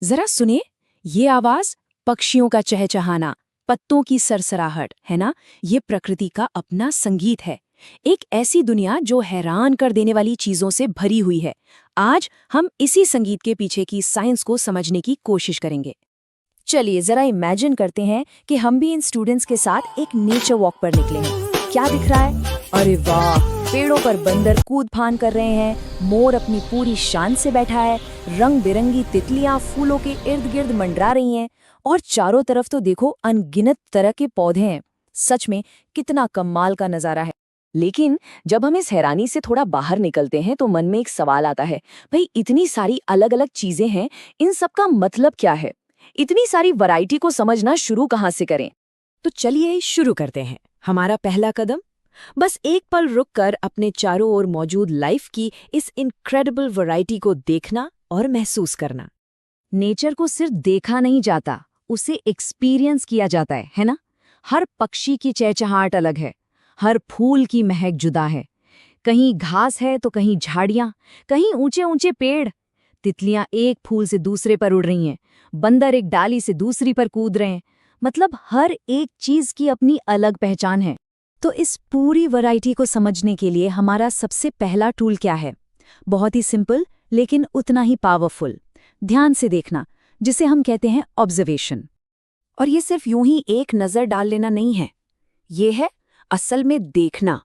जरा सुनिए, ये आवाज, पक्षियों का चहचहाना, पत्तों की सरसराहट, है ना? ये प्रकृति का अपना संगीत है। एक ऐसी दुनिया जो हैरान कर देने वाली चीजों से भरी हुई है। आज हम इसी संगीत के पीछे की साइंस को समझने की कोशिश करेंगे। चलिए जरा इमेजिन करते हैं कि हम भी इन स्टूडेंट्स के साथ एक नेचर वॉक पर निकले हैं। क्या दिख रहा है? अरे वाह, पेड़ों पर बंदर कूद फान कर रहे हैं, मोर अपनी पूरी शान से बैठा है, रंग बिरंगी तितलियां फूलों के इर्द गिर्द मंडरा रही हैं, और चारों तरफ तो देखो अनगिनत तरह के पौधे हैं। सच में कितना कमाल का नजारा है। लेकिन जब हम इस हैरानी से थोड़ा बाहर निकलते हैं तो मन में एक सवाल आता है, भाई इतनी सारी अलग अलग चीजें हैं, इन सब का मतलब क्या है? इतनी सारी वैरायटी को समझना शुरू कहाँ से करें? तो चलिए शुरू करते हैं। हमारा पहला कदम, बस एक पल रुककर अपने चारों ओर मौजूद लाइफ की इस इनक्रेडिबल वैरायटी को देखना और महसूस करना। नेचर को सिर्फ देखा नहीं जाता, उसे एक्सपीरियंस किया जाता है ना? हर पक्षी की चहचहाट अलग है, हर फूल की महक जुदा है। कहीं घास है तो कहीं झाड़ियां, कहीं ऊंचे ऊंचे पेड़। तितलियां एक फूल से दूसरे पर उड़ रही हैं, बंदर एक डाली से दूसरी पर कूद रहे हैं। मतलब हर एक चीज की अपनी अलग पहचान है। तो इस पूरी वैरायटी को समझने के लिए हमारा सबसे पहला टूल क्या है? बहुत ही सिंपल लेकिन उतना ही पावरफुल। ध्यान से देखना, जिसे हम कहते हैं ऑब्जर्वेशन। और ये सिर्फ यूं ही एक नजर डाल लेना नहीं है, ये है असल में देखना।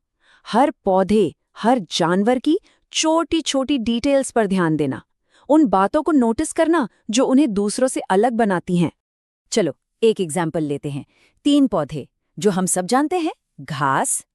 हर पौधे, हर जानवर की छोटी छोटी डिटेल्स पर ध्यान देना, उन बातों को नोटिस करना जो उन्हें दूसरों से अलग बनाती हैं। चलो एक एग्जाम्पल लेते हैं। 3 पौधे जो हम सब जानते हैं, घास,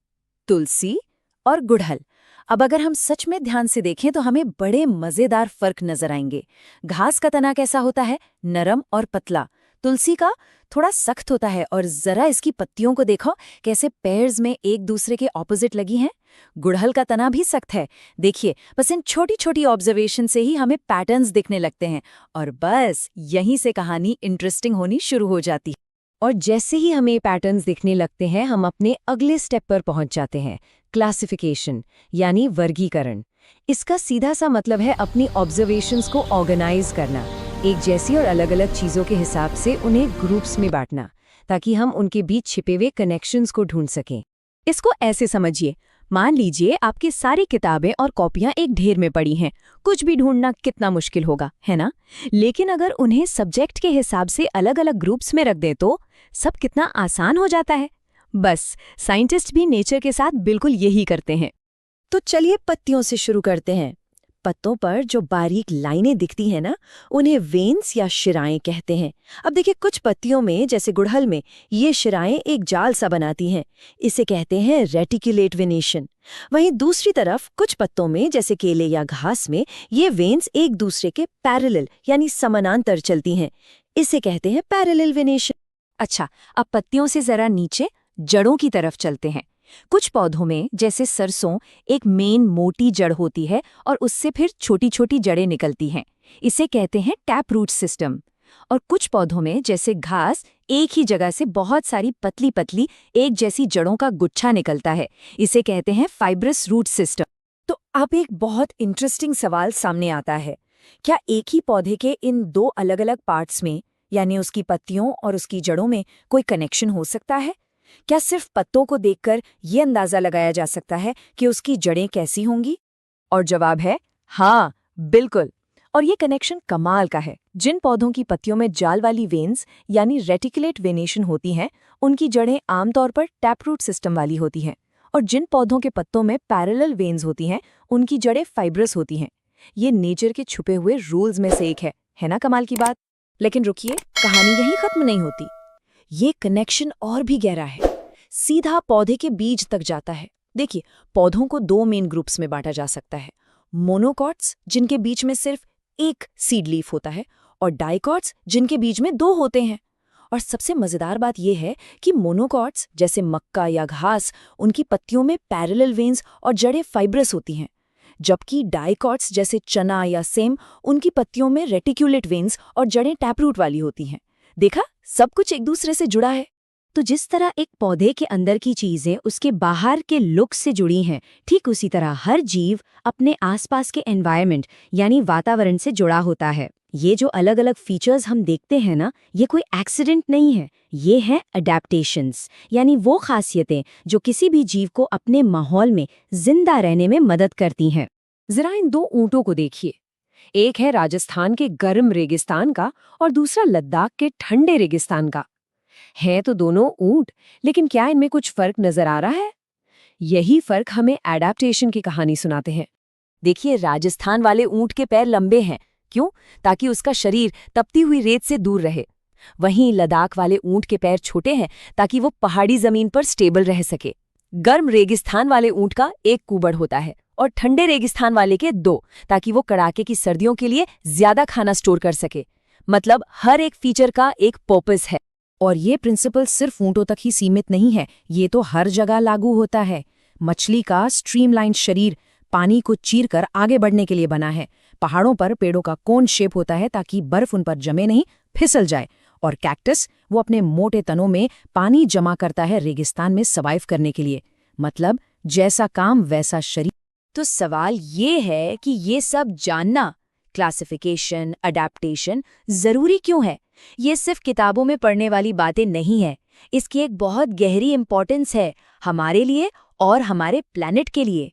तुलसी और गुड़हल। अब अगर हम सच में ध्यान से देखें तो हमें बड़े मजेदार फर्क नजर आएंगे। घास का तना कैसा होता है? नरम और पतला। तुलसी का थोड़ा सख्त होता है, और जरा इसकी पत्तियों को देखो कैसे पेयर्स में एक दूसरे के ऑपोजिट लगी हैं। गुड़हल का तना भी सख्त है। देखिए, बस इन छोटी छोटी ऑब्जर्वेशन से ही हमें पैटर्न्स दिखने लगते हैं, और बस यहीं से कहानी इंटरेस्टिंग होनी शुरू हो जाती है। और जैसे ही हमें पैटर्न्स दिखने लगते हैं, हम अपने अगले स्टेप पर पहुंच जाते हैं, क्लासिफिकेशन यानी वर्गीकरण। इसका सीधा सा मतलब है अपनी ऑब्जर्वेशंस को ऑर्गेनाइज करना, एक जैसी और अलग अलग चीज़ों के हिसाब से उन्हें ग्रुप्स में बांटना, ताकि हम उनके बीच छिपे हुए कनेक्शंस को ढूंढ सकें। इसको ऐसे समझिए, मान लीजिए आपकी सारी किताबें और कॉपियां एक ढेर में पड़ी हैं। कुछ भी ढूंढना कितना मुश्किल होगा, है ना? लेकिन अगर उन्हें सब्जेक्ट के हिसाब से अलग अलग ग्रुप्स में रख दे तो सब कितना आसान हो जाता है। बस साइंटिस्ट भी नेचर के साथ बिल्कुल यही करते हैं। तो चलिए पत्तियों से शुरू करते हैं। पत्तों पर जो बारीक लाइनें दिखती हैं ना, उन्हें वेन्स या शिराएं कहते हैं। अब देखिए, कुछ पत्तियों में जैसे गुड़हल में ये शिराएं एक जाल सा बनाती हैं, इसे कहते हैं रेटिकुलेट वेनेशन। वहीं दूसरी तरफ कुछ पत्तों में जैसे केले या घास में ये वेन्स एक दूसरे के पैरेलल यानी समानांतर चलती हैं, इसे कहते हैं पैरेलल वेनेशन। अच्छा, अब पत्तियों से जरा नीचे जड़ों की तरफ चलते हैं। कुछ पौधों में जैसे सरसों एक मेन मोटी जड़ होती है, और उससे फिर छोटी छोटी जड़ें निकलती हैं, इसे कहते हैं टैप रूट सिस्टम। और कुछ पौधों में जैसे घास एक ही जगह से बहुत सारी पतली पतली एक जैसी जड़ों का गुच्छा निकलता है, इसे कहते हैं फाइब्रस रूट सिस्टम। तो अब एक बहुत इंटरेस्टिंग सवाल सामने आता है, क्या एक ही पौधे के इन 2 अलग अलग पार्ट्स में, यानी उसकी पत्तियों और उसकी जड़ों में, कोई कनेक्शन हो सकता है? क्या सिर्फ पत्तों को देखकर ये अंदाजा लगाया जा सकता है कि उसकी जड़ें कैसी होंगी? और जवाब है हाँ, बिल्कुल। और ये कनेक्शन कमाल का है। जिन पौधों की पत्तियों में जाल वाली वेन्स यानी रेटिकुलेट वेनेशन होती हैं, उनकी जड़ें आमतौर पर टैप रूट सिस्टम वाली होती हैं। और जिन पौधों के पत्तों में पैरेलल वेन्स होती हैं, उनकी जड़ें फाइब्रस होती हैं। ये नेचर के छुपे हुए रूल्स में से एक है ना कमाल की बात? लेकिन रुकिए, कहानी यहीं खत्म नहीं होती। ये कनेक्शन और भी गहरा है, सीधा पौधे के बीज तक जाता है। देखिए, पौधों को 2 मेन ग्रुप्स में बांटा जा सकता है, मोनोकॉट्स जिनके बीच में सिर्फ एक सीड लीफ होता है, और डाइकॉट्स जिनके बीच में 2 होते हैं। और सबसे मजेदार बात यह है कि मोनोकॉट्स जैसे मक्का या घास, उनकी पत्तियों में पैरेलल वेन्स और जड़ें फाइब्रस होती हैं, जबकि डाइकॉट्स जैसे चना या सेम, उनकी पत्तियों में रेटिकुलेट वेन्स और जड़ें टैपरूट वाली होती हैं। देखा, सब कुछ एक दूसरे से जुड़ा है। तो जिस तरह एक पौधे के अंदर की चीजें उसके बाहर के लुक से जुड़ी हैं, ठीक उसी तरह हर जीव अपने आसपास के एनवायरनमेंट यानी वातावरण से जुड़ा होता है। ये जो अलग अलग फीचर्स हम देखते हैं ना, ये कोई एक्सीडेंट नहीं है, ये हैं अडेप्टेशंस, यानी वो खासियतें जो किसी भी जीव को अपने माहौल में जिंदा रहने में मदद करती हैं। जरा इन दो ऊंटों को देखिए, एक है राजस्थान के गर्म रेगिस्तान का और दूसरा लद्दाख के ठंडे रेगिस्तान का। हैं तो दोनों ऊंट, लेकिन क्या इनमें कुछ फर्क नजर आ रहा है? यही फर्क हमें एडेप्टेशन की कहानी सुनाते हैं। देखिए, राजस्थान वाले ऊंट के पैर लंबे हैं। क्यों? ताकि उसका शरीर तपती हुई रेत से दूर रहे। वहीं लद्दाख वाले ऊंट के पैर छोटे हैं ताकि वो पहाड़ी जमीन पर स्टेबल रह सके। गर्म रेगिस्तान वाले ऊंट का एक कूबड़ होता है और ठंडे रेगिस्तान वाले के दो, ताकि वो कड़ाके की सर्दियों के लिए ज्यादा खाना स्टोर कर सके। मतलब हर एक फीचर का एक पर्पस है। और ये प्रिंसिपल सिर्फ ऊंटों तक ही सीमित नहीं है, ये तो हर जगह लागू होता है। मछली का स्ट्रीमलाइन शरीर पानी को चीरकर आगे बढ़ने के लिए बना है। पहाड़ों पर पेड़ों का कोन शेप होता है ताकि बर्फ उन पर जमे नहीं, फिसल जाए। और कैक्टस, वो अपने मोटे तनों में पानी जमा करता है रेगिस्तान में सर्वाइव करने के लिए। मतलब जैसा काम वैसा शरीर। तो सवाल ये है कि ये सब जानना, क्लासिफिकेशन, अडेप्टेशन, जरूरी क्यों है? ये सिर्फ किताबों में पढ़ने वाली बातें नहीं है। इसकी एक बहुत गहरी इंपॉर्टेंस है हमारे लिए और हमारे प्लैनेट के लिए।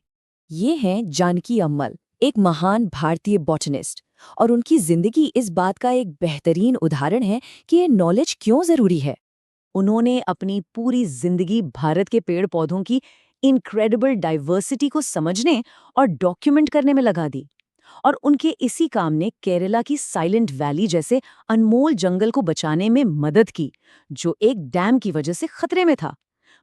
ये हैं जानकी अम्मल, एक महान भारतीय बॉटनिस्ट, और उनकी जिंदगी इस बात का एक बेहतरीन उदाहरण है कि ये नॉलेज क्यों जरूरी है। उन्होंने अपनी पूरी जिंदगी भारत के पेड़ पौधों की इनक्रेडिबल डाइवर्सिटी को समझने और डॉक्यूमेंट करने में लगा दी। और उनके इसी काम ने केरला की साइलेंट वैली जैसे अनमोल जंगल को बचाने में मदद की, जो एक डैम की वजह से खतरे में था।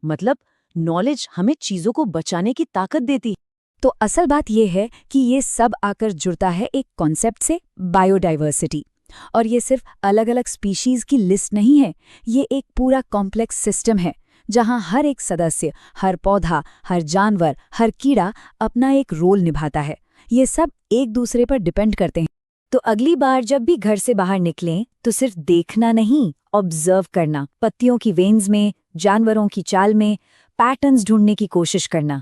मतलब नॉलेज हमें चीजों को बचाने की ताकत देती है। तो असल बात यह है कि ये सब आकर जुड़ता है एक कॉन्सेप्ट से, बायोडाइवर्सिटी। और ये सिर्फ अलग अलग स्पीशीज की लिस्ट नहीं है, ये एक पूरा कॉम्प्लेक्स सिस्टम है जहां हर एक सदस्य, हर पौधा, हर जानवर, हर कीड़ा अपना एक रोल निभाता है। ये सब एक दूसरे पर डिपेंड करते हैं। तो अगली बार जब भी घर से बाहर निकलें तो सिर्फ देखना नहीं, ऑब्जर्व करना। पत्तियों की वेन्स में, जानवरों की चाल में पैटर्न्स ढूंढने की कोशिश करना।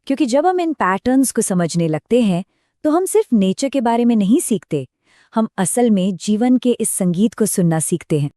क्योंकि जब हम इन पैटर्न्स को समझने लगते हैं तो हम सिर्फ नेचर के बारे में नहीं सीखते, हम असल में जीवन के इस संगीत को सुनना सीखते हैं।